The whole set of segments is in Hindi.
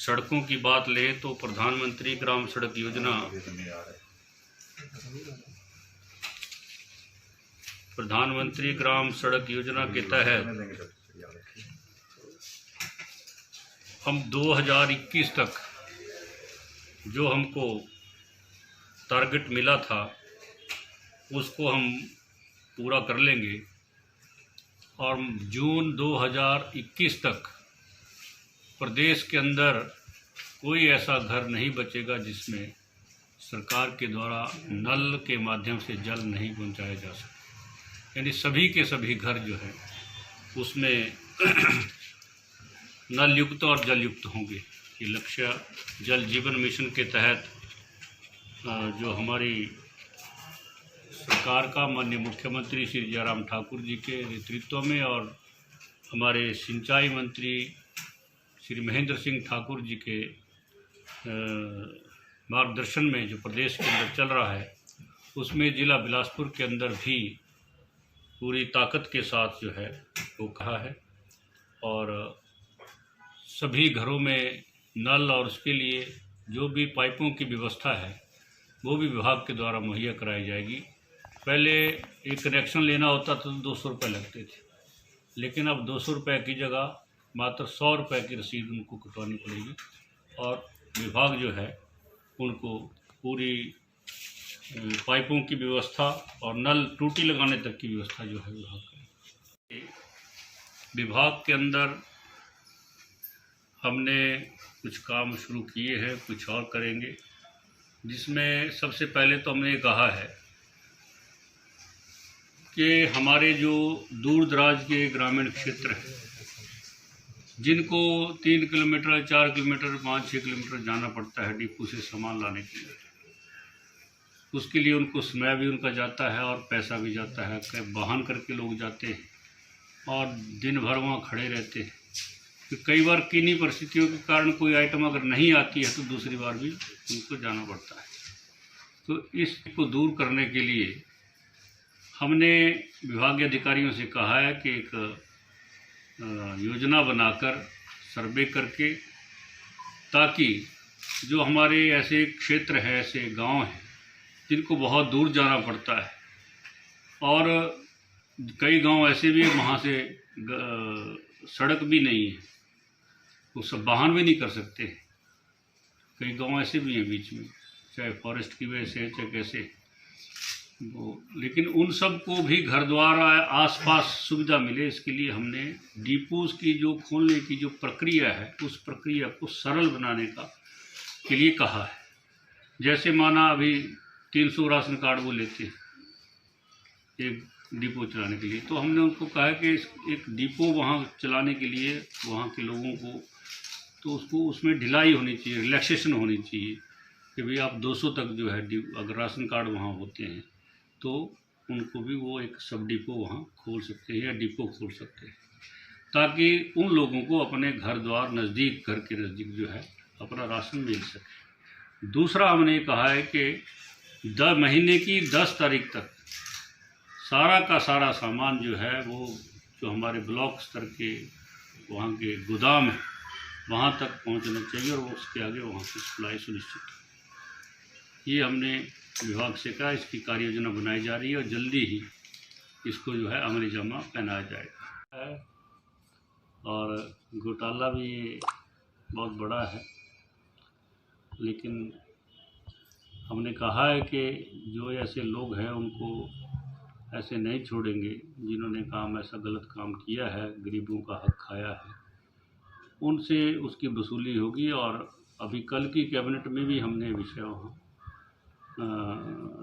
सड़कों की बात लें तो प्रधानमंत्री ग्राम सड़क योजना के तहत हम 2021 तक जो हमको टारगेट मिला था उसको हम पूरा कर लेंगे और जून 2021 तक प्रदेश के अंदर कोई ऐसा घर नहीं बचेगा जिसमें सरकार के द्वारा नल के माध्यम से जल नहीं पहुंचाया जा सके। यानी सभी के सभी घर जो है उसमें नल युक्त और जल युक्त होंगे। ये लक्ष्य जल जीवन मिशन के तहत जो हमारी सरकार का माननीय मुख्यमंत्री श्री जयराम ठाकुर जी के नेतृत्व में और हमारे सिंचाई मंत्री श्री महेंद्र सिंह ठाकुर जी के मार्गदर्शन में जो प्रदेश के अंदर चल रहा है उसमें ज़िला बिलासपुर के अंदर भी पूरी ताकत के साथ जो है वो कहा है और सभी घरों में नल और उसके लिए जो भी पाइपों की व्यवस्था है वो भी विभाग के द्वारा मुहैया कराई जाएगी। पहले एक कनेक्शन लेना होता था तो 200 रुपये लगते थे, लेकिन अब 200 रुपये की जगह मात्र 100 रुपये की रसीद उनको कटवानी पड़ेगी और विभाग जो है उनको पूरी पाइपों की व्यवस्था और नल टूटी लगाने तक की व्यवस्था जो है विभाग करेगा। विभाग के अंदर हमने कुछ काम शुरू किए हैं, कुछ और करेंगे, जिसमें सबसे पहले तो हमने कहा है कि हमारे जो दूर दराज के ग्रामीण क्षेत्र हैं जिनको 3 किलोमीटर 4 किलोमीटर 5-6 किलोमीटर जाना पड़ता है डिपो से सामान लाने के लिए, उसके लिए उनको समय भी उनका जाता है और पैसा भी जाता है। वाहन करके लोग जाते हैं और दिन भर वहाँ खड़े रहते हैं। तो कई बार किन्हीं परिस्थितियों के कारण कोई आइटम अगर नहीं आती है तो दूसरी बार भी उनको जाना पड़ता है। तो इसको दूर करने के लिए हमने विभागीय अधिकारियों से कहा है कि एक योजना बनाकर सर्वे करके, ताकि जो हमारे ऐसे क्षेत्र हैं, ऐसे गांव हैं जिनको बहुत दूर जाना पड़ता है और कई गांव ऐसे भी वहाँ से सड़क भी नहीं है, वो सब वाहन भी नहीं कर सकते। कई गांव ऐसे भी हैं बीच में, चाहे फॉरेस्ट की वजह से चाहे कैसे वो, लेकिन उन सब को भी घर द्वार आसपास सुविधा मिले, इसके लिए हमने डिपोज की जो खोलने की जो प्रक्रिया है उस प्रक्रिया को सरल बनाने के लिए कहा है। जैसे माना अभी 300 राशन कार्ड वो लेते हैं एक डिपो चलाने के लिए, तो हमने उनको कहा है कि एक डिपो वहाँ चलाने के लिए वहाँ के लोगों को तो उसको उसमें ढिलाई होनी चाहिए, रिलैक्सेशन होनी चाहिए कि भाई आप 200 तक जो है अगर राशन कार्ड वहाँ होते हैं तो उनको भी वो एक सब डिपो वहाँ खोल सकते हैं या डिपो खोल सकते हैं, ताकि उन लोगों को अपने घर द्वार नज़दीक, घर के नज़दीक जो है अपना राशन मिल सके। दूसरा हमने कहा है कि महीने की 10 तारीख तक सारा का सारा सामान जो है वो जो हमारे ब्लॉक स्तर के वहाँ के गोदाम है वहाँ तक पहुँचना चाहिए और उसके आगे वहाँ की सप्लाई सुनिश्चित। ये हमने विभाग से कहा, इसकी कार्य योजना बनाई जा रही है और जल्दी ही इसको जो है अमली जामा पहनाया जाएगा। और घोटाला भी ये बहुत बड़ा है, लेकिन हमने कहा है कि जो ऐसे लोग हैं उनको ऐसे नहीं छोड़ेंगे जिन्होंने काम ऐसा गलत काम किया है, गरीबों का हक खाया है, उनसे उसकी वसूली होगी। और अभी कल की कैबिनेट में भी हमने विषय वहाँ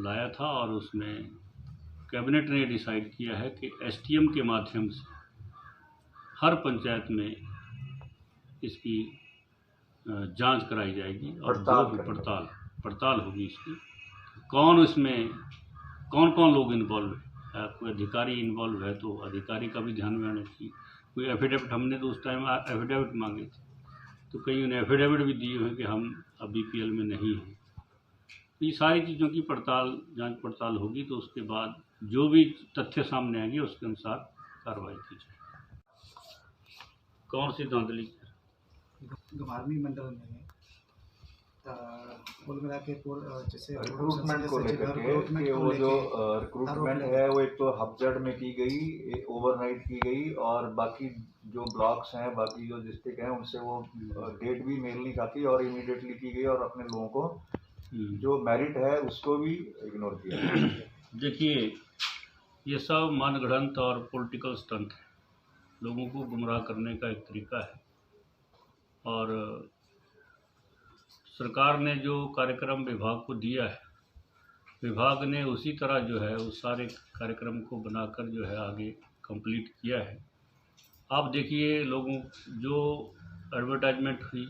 लाया था और उसमें कैबिनेट ने डिसाइड किया है कि एसटीएम के माध्यम से हर पंचायत में इसकी जांच कराई जाएगी और जो भी पड़ताल होगी इसकी, कौन इसमें कौन लोग इन्वॉल्व है। कोई अधिकारी इन्वॉल्व है तो अधिकारी का भी ध्यान में आना चाहिए। कोई एफिडेविट, हमने तो उस टाइम एफिडेविट मांगे थे तो कई ने एफिडेविट भी दिए हैं कि हम अब बीपीएल में नहीं हैं। ये सारी चीज़ों की जांच पड़ताल होगी तो उसके बाद जो भी तथ्य सामने आएंगे उसके अनुसार कार्रवाई की जाएगी। कौन सी धांधली? गमारमी मंडल में कुल मिला के जैसे रिक्रूटमेंट को लेकर के कि वो जो रिक्रूटमेंट है वो एक तो हफ्जड़ में की गई, ओवरनाइट की गई, और बाकी जो ब्लॉक्स हैं, बाकी जो डिस्ट्रिक्ट हैं, उनसे वो डेट भी मेल नहीं खाती और इमीडिएटली की गई, और अपने लोगों को जो मेरिट है उसको भी इग्नोर किया। देखिए, ये सब मनगढ़ंत और पॉलिटिकल स्टंट है, लोगों को गुमराह करने का एक तरीका है। और सरकार ने जो कार्यक्रम विभाग को दिया है, विभाग ने उसी तरह जो है उस सारे कार्यक्रम को बनाकर जो है आगे कंप्लीट किया है। आप देखिए, लोगों जो एडवर्टाइजमेंट हुई,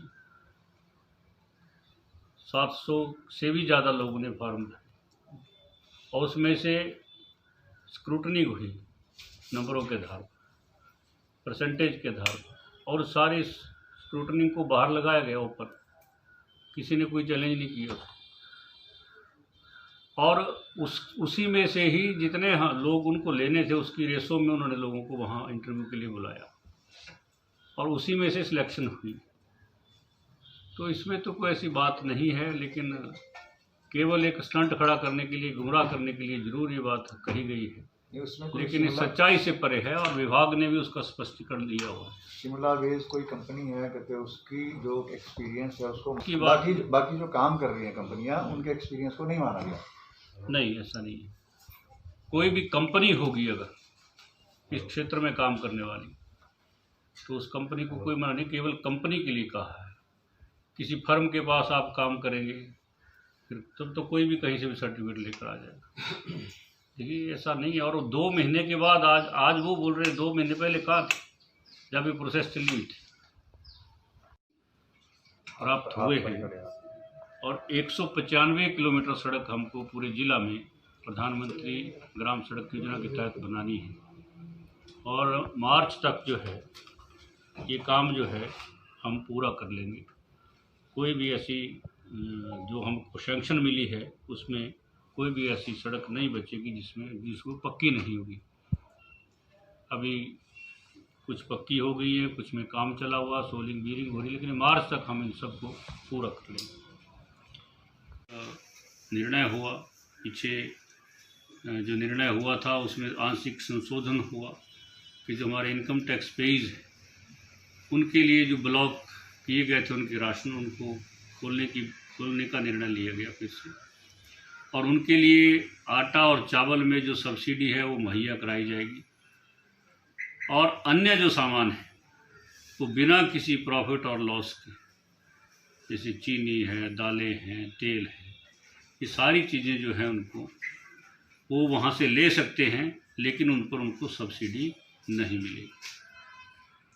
700 से भी ज़्यादा लोगों ने फॉर्म भरे, और उसमें से स्क्रूटनी हुई नंबरों के आधार पर, परसेंटेज के आधार पर, और सारी स्क्रूटनी को बाहर लगाया गया ऊपर, किसी ने कोई चैलेंज नहीं किया। और उसी में से ही जितने लोग उनको लेने थे, उसकी रेशो में उन्होंने लोगों को वहाँ इंटरव्यू के लिए बुलाया, और उसी में से सिलेक्शन हुई। तो इसमें तो कोई ऐसी बात नहीं है, लेकिन केवल एक स्टंट खड़ा करने के लिए, गुमराह करने के लिए जरूर ये बात कही गई है, लेकिन ये सच्चाई से परे है, और विभाग ने भी उसका स्पष्टीकरण दिया हुआ है। शिमला बेस कोई कंपनी है, कहते हैं उसकी जो एक्सपीरियंस है उसको, बाकी जो काम कर रही हैं कंपनियां, उनके एक्सपीरियंस को नहीं माना गया। नहीं, ऐसा नहीं है। कोई भी कंपनी होगी अगर इस क्षेत्र में काम करने वाली, तो उस कंपनी को कोई मना नहीं, केवल कंपनी के लिए कहा है। किसी फर्म के पास आप काम करेंगे, फिर तब तो कोई भी कहीं से भी सर्टिफिकेट लेकर आ जाएगा। देखिए, ऐसा नहीं है। और 2 महीने के बाद आज वो बोल रहे 2 महीने पहले कहा था, जब ये प्रोसेस चली हुई थी, प्राप्त हुए हैं। और 195 किलोमीटर सड़क हमको पूरे जिला में प्रधानमंत्री ग्राम सड़क योजना के तहत बनानी है, और मार्च तक जो है ये काम जो है हम पूरा कर लेंगे। कोई भी ऐसी जो हमको सैंक्शन मिली है उसमें कोई भी ऐसी सड़क नहीं बचेगी जिसको पक्की नहीं होगी। अभी कुछ पक्की हो गई है, कुछ में काम चला हुआ, सोलिंग बीरिंग हो रही, लेकिन मार्च तक हम इन सबको पूरा कर लेंगे। निर्णय हुआ, पीछे जो निर्णय हुआ था उसमें आंशिक संशोधन हुआ कि जो हमारे इनकम टैक्स पेज है उनके लिए जो ब्लॉक किए गए थे, उनके राशन उनको खोलने का निर्णय लिया गया फिर से, और उनके लिए आटा और चावल में जो सब्सिडी है वो मुहैया कराई जाएगी, और अन्य जो सामान है वो बिना किसी प्रॉफिट और लॉस के, जैसे चीनी है, दालें हैं, तेल है, ये सारी चीज़ें जो हैं उनको वो वहाँ से ले सकते हैं, लेकिन उन पर उनको सब्सिडी नहीं मिलेगी।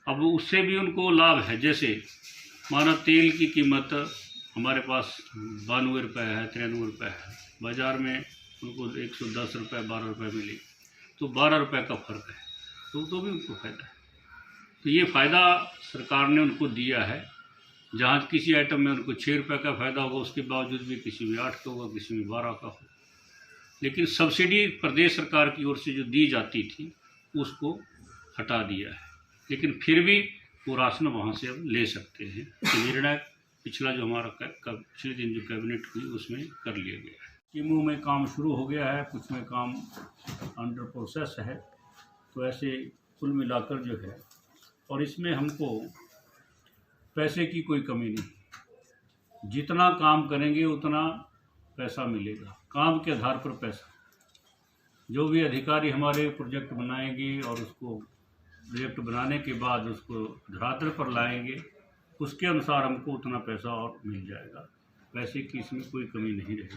अब उससे भी उनको लाभ है। जैसे माना तेल की कीमत हमारे पास 92 रुपये है, 93 रुपये है, बाज़ार में उनको 110 रुपये, 12 रुपये मिले, तो 12 रुपये का फ़र्क है, तो भी उनको फ़ायदा है। तो ये फ़ायदा सरकार ने उनको दिया है। जहाँ किसी आइटम में उनको 6 रुपये का फ़ायदा होगा, उसके बावजूद भी किसी में 8 का होगा, किसी में 12 का होगा। लेकिन सब्सिडी प्रदेश सरकार की ओर से जो दी जाती थी उसको हटा दिया है, लेकिन फिर भी वो राशन वहाँ से अब ले सकते हैं। तो निर्णय पिछला जो हमारा पिछले दिन जो कैबिनेट हुई उसमें कर लिया गया है। स्कीमों में काम शुरू हो गया है, कुछ में काम अंडर प्रोसेस है। तो ऐसे कुल मिलाकर जो है, और इसमें हमको पैसे की कोई कमी नहीं, जितना काम करेंगे उतना पैसा मिलेगा, काम के आधार पर पैसा। जो भी अधिकारी हमारे प्रोजेक्ट बनाएंगे और उसको प्रोजेक्ट बनाने के बाद उसको धरातल पर लाएंगे, उसके अनुसार हमको उतना पैसा और मिल जाएगा। पैसे की इसमें कोई कमी नहीं रहेगी।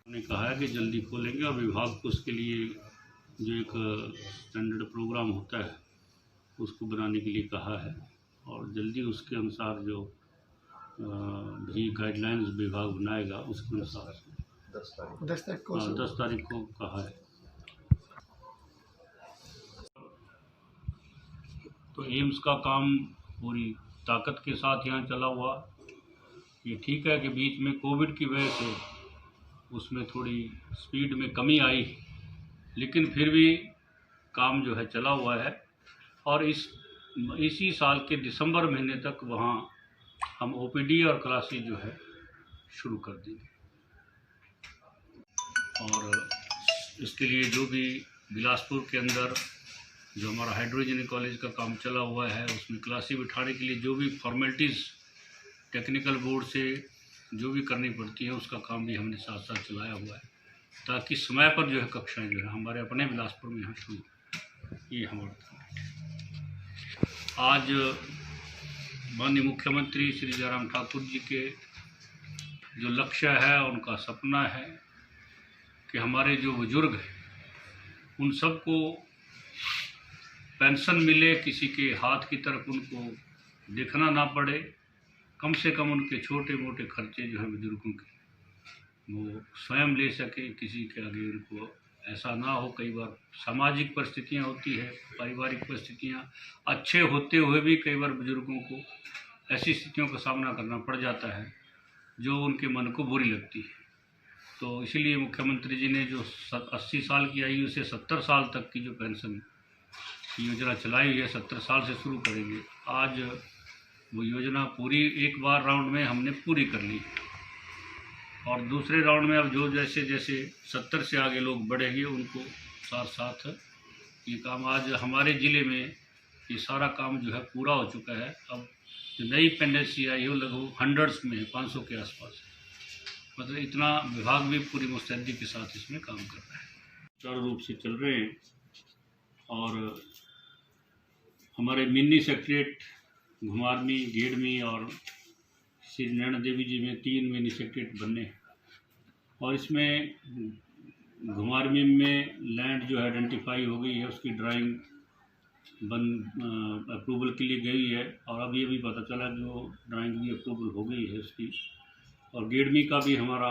उन्होंने कहा है कि जल्दी खोलेंगे, और विभाग को उसके लिए जो एक स्टैंडर्ड प्रोग्राम होता है उसको बनाने के लिए कहा है, और जल्दी उसके अनुसार जो भी गाइडलाइंस विभाग बनाएगा उसके अनुसार 10 तारीख को कहा है। तो एम्स का काम पूरी ताकत के साथ यहाँ चला हुआ। ये ठीक है कि बीच में कोविड की वजह से उसमें थोड़ी स्पीड में कमी आई, लेकिन फिर भी काम जो है चला हुआ है। और इसी साल के दिसंबर महीने तक वहाँ हम ओपीडी और क्लासेज जो है शुरू कर देंगे। और इसके लिए जो भी बिलासपुर के अंदर जो हमारा हाइड्रोजन कॉलेज का काम चला हुआ है, उसमें क्लासेज बिठाने के लिए जो भी फॉर्मेलिटीज़ टेक्निकल बोर्ड से जो भी करनी पड़ती है, उसका काम भी हमने साथ साथ चलाया हुआ है, ताकि समय पर जो है कक्षाएं जो है हमारे अपने बिलासपुर में यहाँ शुरू। ये हमारा आज माननीय मुख्यमंत्री श्री जयराम ठाकुर जी के जो लक्ष्य है, उनका सपना है कि हमारे जो बुजुर्ग हैं उन सबको पेंशन मिले, किसी के हाथ की तरफ उनको देखना ना पड़े, कम से कम उनके छोटे मोटे खर्चे जो है बुजुर्गों के वो स्वयं ले सके, किसी के आगे उनको ऐसा ना हो। कई बार सामाजिक परिस्थितियां होती है, पारिवारिक परिस्थितियां अच्छे होते हुए भी कई बार बुजुर्गों को ऐसी स्थितियों का सामना करना पड़ जाता है जो उनके मन को बुरी लगती है। तो इसीलिए मुख्यमंत्री जी ने जो 80 साल की आयु से 70 साल तक की जो पेंशन योजना चलाई हुई है, 70 साल से शुरू करेंगे। आज वो योजना पूरी एक बार राउंड में हमने पूरी कर ली और दूसरे राउंड में अब जो जैसे जैसे 70 से आगे लोग बढ़ेंगे उनको साथ साथ ये काम, आज हमारे ज़िले में ये सारा काम जो है पूरा हो चुका है। अब जो नई पेंडेंसी आई है वो लगभग हंड्रेड्स में है, 500 के आसपास, मतलब इतना विभाग भी पूरी मुस्तैदी के साथ इसमें काम कर रहा है, सुचारू रूप से चल रहे हैं। और हमारे मिनी सेक्रेटरीट घुमारमी, गेड़मी और श्री नैना देवी जी में 3 मिनी सेक्रेटरीट बनने हैं। और इसमें घुमारमी में लैंड जो है आइडेंटिफाई हो गई है, उसकी ड्राइंग अप्रूवल के लिए गई है और अब ये भी पता चला कि वो ड्राइंग भी अप्रूवल हो गई है उसकी। और गेड़मी का भी हमारा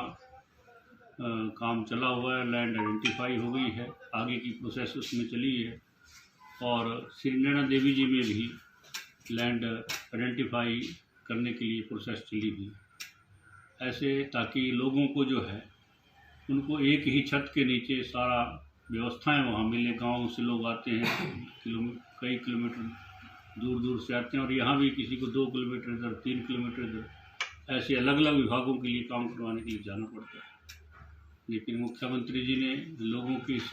काम चला हुआ है, लैंड आइडेंटिफाई हो गई है, आगे की प्रोसेस उसमें चली है। और श्री नैना देवी जी में भी लैंड आइडेंटिफाई करने के लिए प्रोसेस चली हुई है, ऐसे ताकि लोगों को जो है उनको एक ही छत के नीचे सारा व्यवस्थाएं वहाँ मिले। गाँव से लोग आते हैं, कई किलोमीटर दूर दूर से आते हैं और यहाँ भी किसी को 2 किलोमीटर इधर, 3 किलोमीटर इधर, ऐसे अलग अलग विभागों के लिए काम करवाने के लिए जाना पड़ता है। लेकिन मुख्यमंत्री जी ने लोगों की इस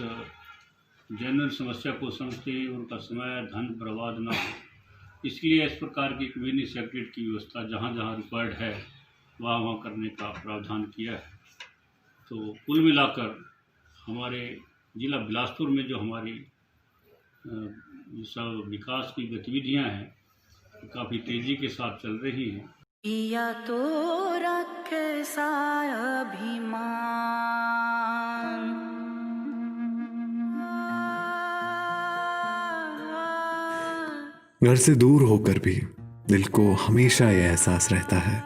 जनरल समस्या को समझते हुए उनका समय धन बर्बाद ना हो, इसलिए इस प्रकार की एक मिनी सेक्रेटरीट की व्यवस्था जहाँ जहाँ रिक्वायर्ड है वहाँ वहाँ करने का प्रावधान किया है। तो कुल मिलाकर हमारे जिला बिलासपुर में जो हमारी सब विकास की गतिविधियाँ हैं काफ़ी तेज़ी के साथ चल रही हैं। या तो रख सा अभिमान, घर से दूर होकर भी दिल को हमेशा ये एहसास रहता है,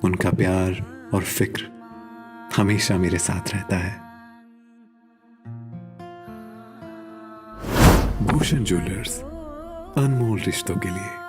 उनका प्यार और फिक्र हमेशा मेरे साथ रहता है। भूषण ज्वेलर्स, अनमोल रिश्तों के लिए।